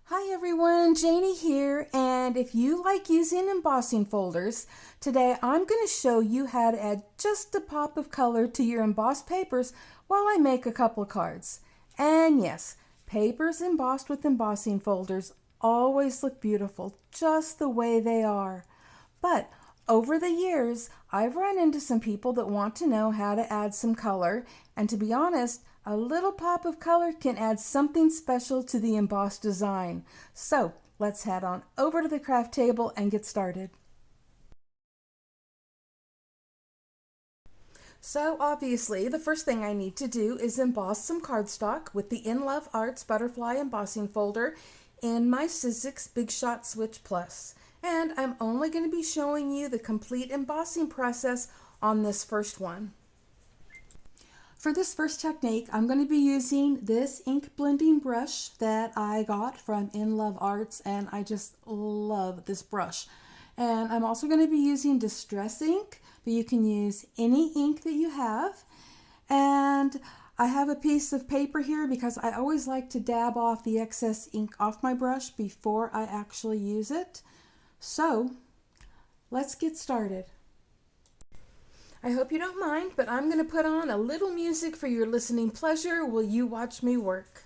Hi everyone, Janie here, and if you like using embossing folders, today I'm going to show you how to add just a pop of color to your embossed papers while I make a couple of cards. And yes, papers embossed with embossing folders always look beautiful just the way they are. But over the years, I've run into some people that want to know how to add some color, and to be honest, a little pop of color can add something special to the embossed design. So let's head on over to the craft table and get started. So obviously, the first thing I need to do is emboss some cardstock with the In Love Arts Butterfly Embossing Folder in my Sizzix Big Shot Switch Plus. And I'm only going to be showing you the complete embossing process on this first one. For this first technique, I'm going to be using this ink blending brush that I got from In Love Arts, and I just love this brush. And I'm also going to be using Distress ink, but you can use any ink that you have. And I have a piece of paper here because I always like to dab off the excess ink off my brush before I actually use it. So let's get started. I hope you don't mind, but I'm going to put on a little music for your listening pleasure while you watch me work.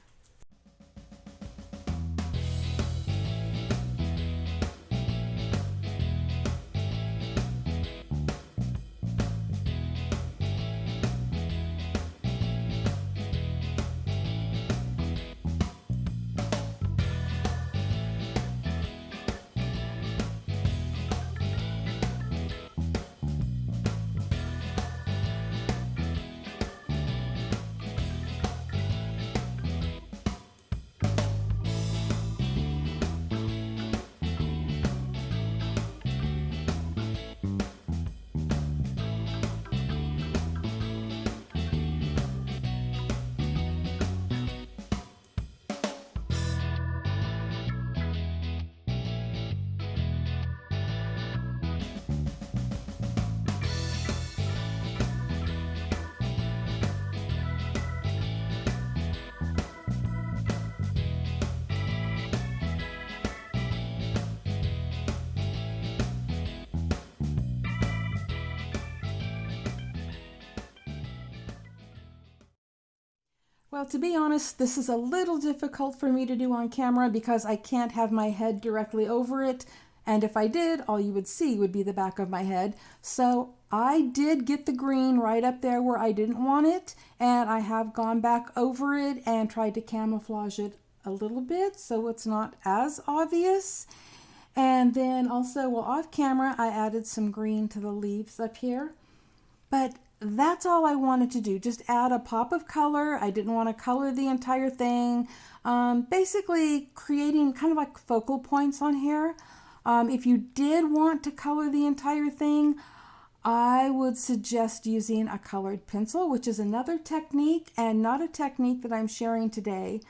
Well, to be honest, this is a little difficult for me to do on camera because I can't have my head directly over it. And if I did, all you would see would be the back of my head. So I did get the green right up there where I didn't want it. And I have gone back over it and tried to camouflage it a little bit so it's not as obvious. And then also, well, off camera, I added some green to the leaves up here. But that's all I wanted to do, just add a pop of color. I didn't want to color the entire thing. Basically creating kind of like focal points on here. If you did want to color the entire thing, I would suggest using a colored pencil, which is another technique and not a technique that I'm sharing today.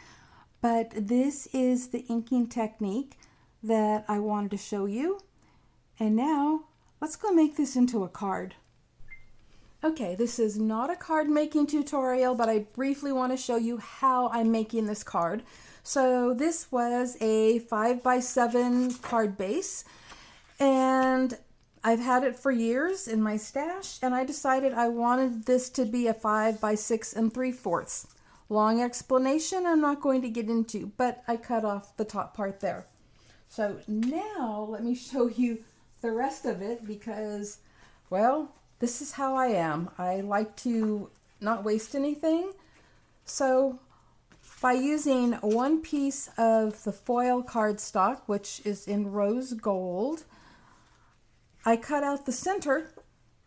But this is the inking technique that I wanted to show you. And now let's go make this into a card. Okay, this is not a card making tutorial, but I briefly want to show you how I'm making this card. So this was a 5x7 card base, and I've had it for years in my stash, and I decided I wanted this to be a 5x6 3/4. Long explanation I'm not going to get into, but I cut off the top part there. So now let me show you the rest of it because, well, this is how I am. I like to not waste anything. So by using one piece of the foil cardstock, which is in rose gold, I cut out the center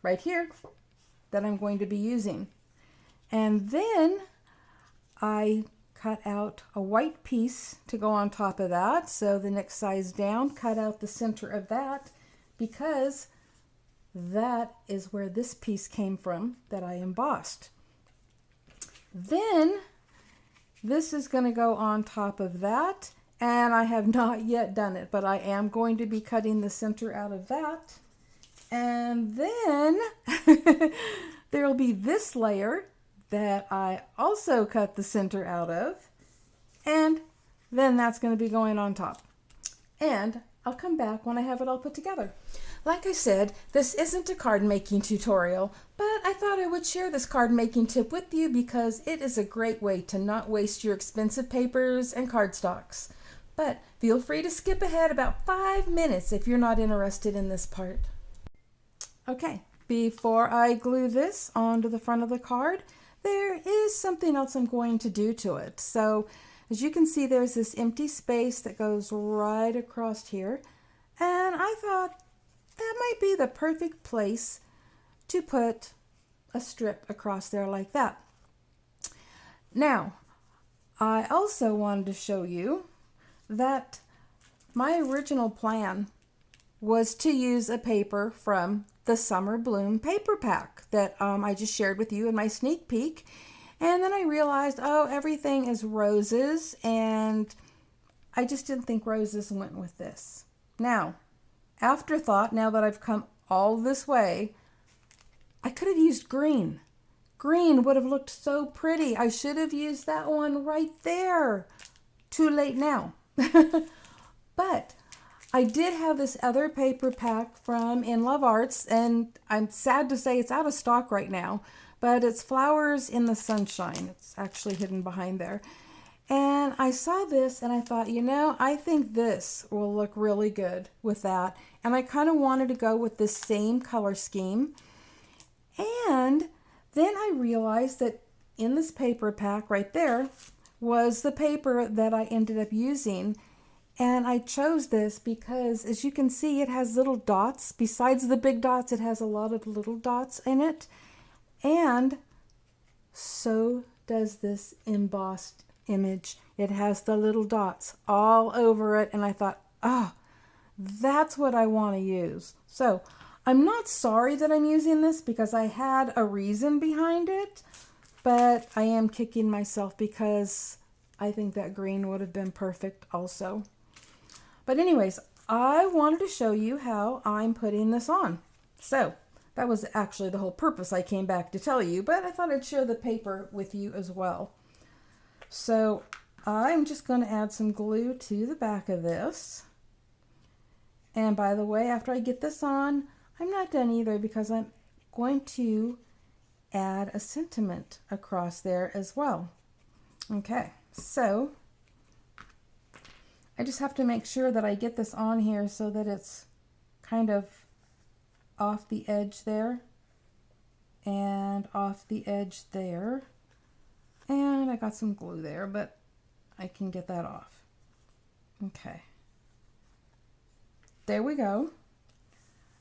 right here that I'm going to be using. And then I cut out a white piece to go on top of that. So the next size down, cut out the center of that because that is where this piece came from that I embossed. Then this is going to go on top of that, and I have not yet done it, but I am going to be cutting the center out of that. And then there will be this layer that I also cut the center out of, and then that's going to be going on top. And I'll come back when I have it all put together. Like I said, this isn't a card making tutorial, but I thought I would share this card making tip with you because it is a great way to not waste your expensive papers and cardstocks. But feel free to skip ahead about 5 minutes if you're not interested in this part. Okay, before I glue this onto the front of the card, there is something else I'm going to do to it. So as you can see, there's this empty space that goes right across here. And I thought that might be the perfect place to put a strip across there like that. Now, I also wanted to show you that my original plan was to use a paper from the Summer Bloom paper pack that I just shared with you in my sneak peek. And then I realized, oh, everything is roses, and I just didn't think roses went with this. Now, afterthought, now that I've come all this way, I could have used green. Green would have looked so pretty. I should have used that one right there. Too late now. But I did have this other paper pack from In Love Arts, and I'm sad to say it's out of stock right now, but it's Flowers in the Sunshine. It's actually hidden behind there. And I saw this and I thought, you know, I think this will look really good with that. And I kind of wanted to go with the same color scheme. And then I realized that in this paper pack right there was the paper that I ended up using. And I chose this because, as you can see, it has little dots. Besides the big dots, it has a lot of little dots in it. And so does this embossed image. It has the little dots all over it. And I thought, that's what I want to use. So I'm not sorry that I'm using this because I had a reason behind it. But I am kicking myself because I think that green would have been perfect also. But anyways, I wanted to show you how I'm putting this on. So that was actually the whole purpose I came back to tell you, but I thought I'd share the paper with you as well. So I'm just going to add some glue to the back of this. And by the way, after I get this on, I'm not done either because I'm going to add a sentiment across there as well. Okay, so I just have to make sure that I get this on here so that it's kind of off the edge there and off the edge there. And I got some glue there, but I can get that off. Okay. There we go.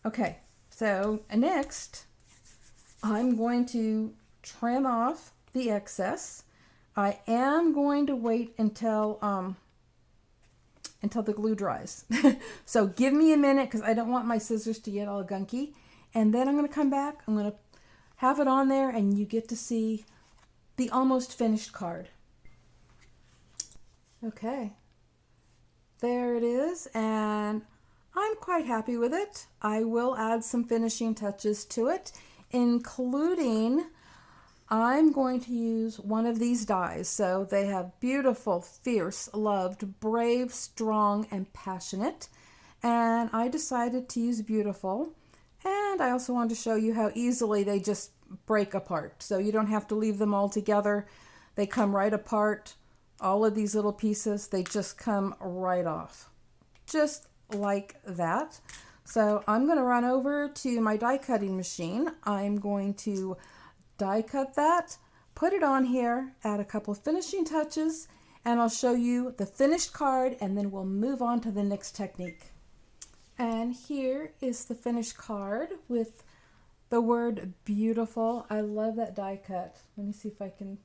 Okay, so next I'm going to trim off the excess. I am going to wait until the glue dries. So give me a minute because I don't want my scissors to get all gunky. And then I'm going to come back. I'm going to have it on there and you get to see the almost finished card. Okay. There it is. And I'm quite happy with it. I will add some finishing touches to it, including I'm going to use one of these dies. So they have beautiful, fierce, loved, brave, strong, and passionate. And I decided to use beautiful. And I also wanted to show you how easily they just break apart. So you don't have to leave them all together. They come right apart. All of these little pieces, they just come right off. Just like that. So I'm going to run over to my die cutting machine. I'm going to die cut that, put it on here, add a couple finishing touches, and I'll show you the finished card and then we'll move on to the next technique. And here is the finished card with the word beautiful. I love that die cut. Let me see if I can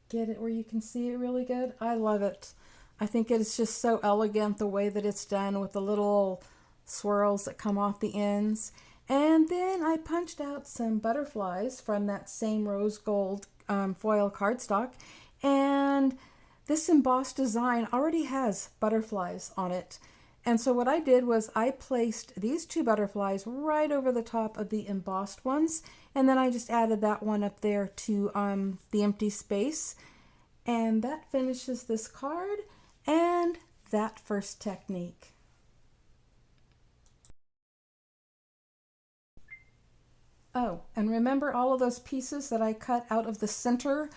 get it where you can see it really good. I love it. I think it is just so elegant the way that it's done with the little swirls that come off the ends. And then I punched out some butterflies from that same rose gold foil cardstock. And this embossed design already has butterflies on it. And so what I did was I placed these two butterflies right over the top of the embossed ones. And then I just added that one up there to the empty space. And that finishes this card. And that first technique. Oh, and remember all of those pieces that I cut out of the center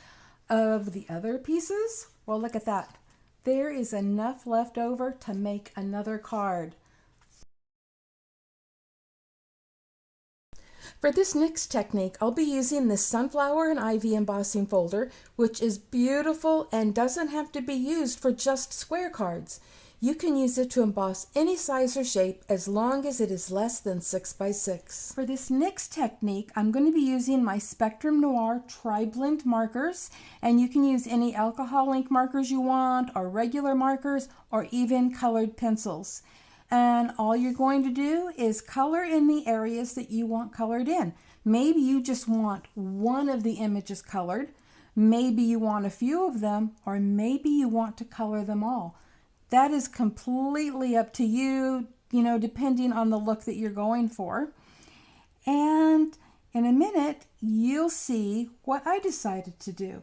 of the other pieces? Well, look at that. There is enough left over to make another card. For this next technique, I'll be using this Sunflower and Ivy embossing folder, which is beautiful and doesn't have to be used for just square cards. You can use it to emboss any size or shape as long as it is less than 6 by 6. For this next technique, I'm going to be using my Spectrum Noir Tri-Blend markers, and you can use any alcohol ink markers you want, or regular markers, or even colored pencils. And all you're going to do is color in the areas that you want colored in. Maybe you just want one of the images colored, maybe you want a few of them, or maybe you want to color them all. That is completely up to you, depending on the look that you're going for. And in a minute, you'll see what I decided to do.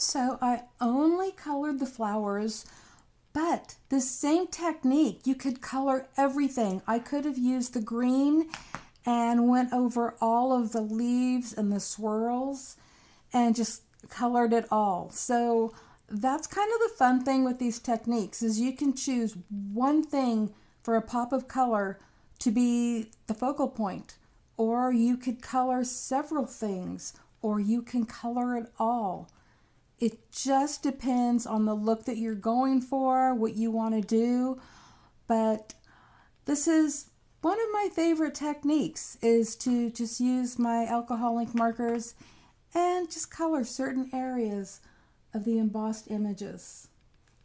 So I only colored the flowers, but the same technique, you could color everything. I could have used the green and went over all of the leaves and the swirls and just colored it all. So that's kind of the fun thing with these techniques, is you can choose one thing for a pop of color to be the focal point, or you could color several things, or you can color it all. It just depends on the look that you're going for, what you want to do. But this is one of my favorite techniques, is to just use my alcohol ink markers and just color certain areas of the embossed images.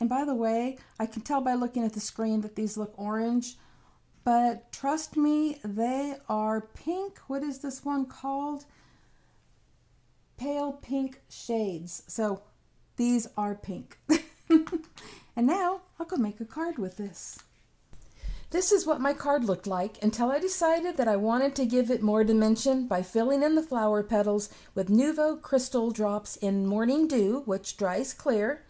And by the way, I can tell by looking at the screen that these look orange, but trust me, they are pink. What is this one called? Pale pink shades. So these are pink. And now I'll go make a card with this. This is what my card looked like until I decided that I wanted to give it more dimension by filling in the flower petals with Nuvo crystal drops in Morning Dew, which dries clear,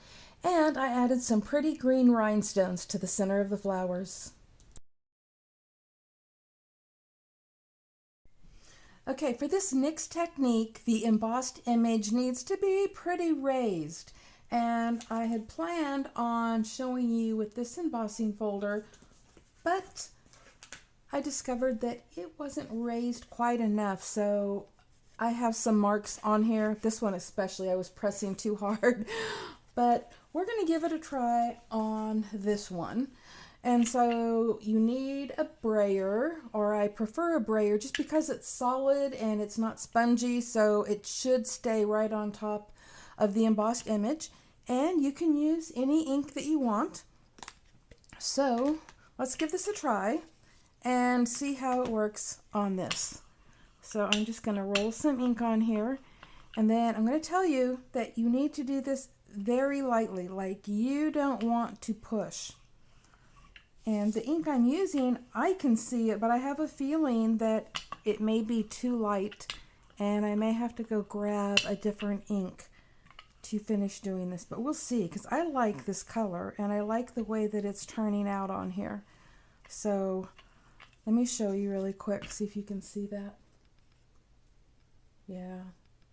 and I added some pretty green rhinestones to the center of the flowers. Okay, for this next technique, the embossed image needs to be pretty raised. And I had planned on showing you with this embossing folder, but I discovered that it wasn't raised quite enough. So I have some marks on here. This one especially, I was pressing too hard. But we're going to give it a try on this one. And so you need a brayer, or I prefer a brayer just because it's solid and it's not spongy, so it should stay right on top of the embossed image. And you can use any ink that you want. So let's give this a try and see how it works on this. So I'm just going to roll some ink on here, and then I'm going to tell you that you need to do this very lightly, like you don't want to push. And the ink I'm using, I can see it, but I have a feeling that it may be too light, and I may have to go grab a different ink to finish doing this. But we'll see, because I like this color, and I like the way that it's turning out on here. So let me show you really quick, see if you can see that. Yeah,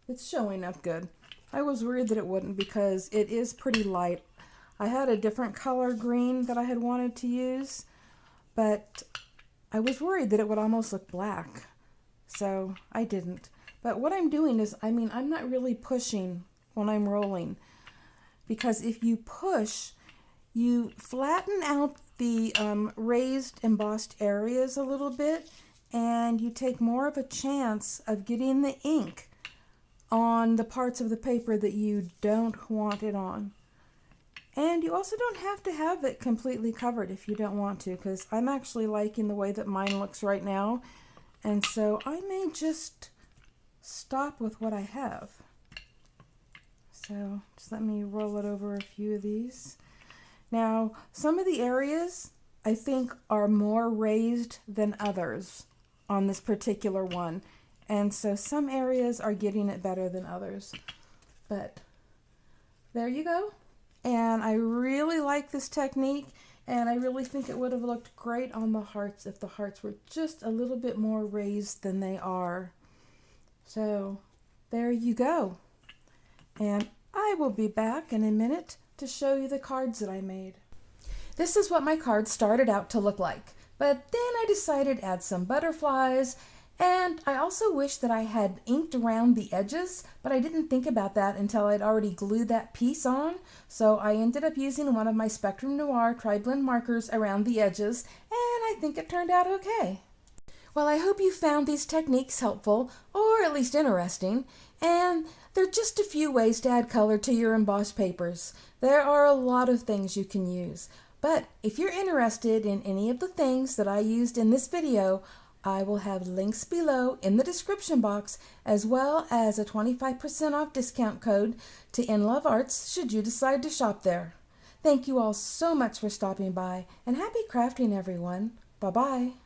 it's showing up good. I was worried that it wouldn't because it is pretty light. I had a different color green that I had wanted to use, but I was worried that it would almost look black, so I didn't. But what I'm doing is, I'm not really pushing when I'm rolling, because if you push, you flatten out the raised embossed areas a little bit, and you take more of a chance of getting the ink on the parts of the paper that you don't want it on. And you also don't have to have it completely covered if you don't want to, because I'm actually liking the way that mine looks right now. And so I may just stop with what I have. So just let me roll it over a few of these. Now, some of the areas I think are more raised than others on this particular one. And so some areas are getting it better than others. But there you go. And I really like this technique, and I really think it would have looked great on the hearts if the hearts were just a little bit more raised than they are. So there you go. And I will be back in a minute to show you the cards that I made. This is what my cards started out to look like, but then I decided to add some butterflies, and I also wish that I had inked around the edges, but I didn't think about that until I'd already glued that piece on, so I ended up using one of my Spectrum Noir tri-blend markers around the edges, and I think it turned out okay. Well, I hope you found these techniques helpful, or at least interesting, and they're just a few ways to add color to your embossed papers. There are a lot of things you can use, but if you're interested in any of the things that I used in this video, I will have links below in the description box, as well as a 25% off discount code to In Love Arts should you decide to shop there. Thank you all so much for stopping by, and happy crafting, everyone. Bye-bye.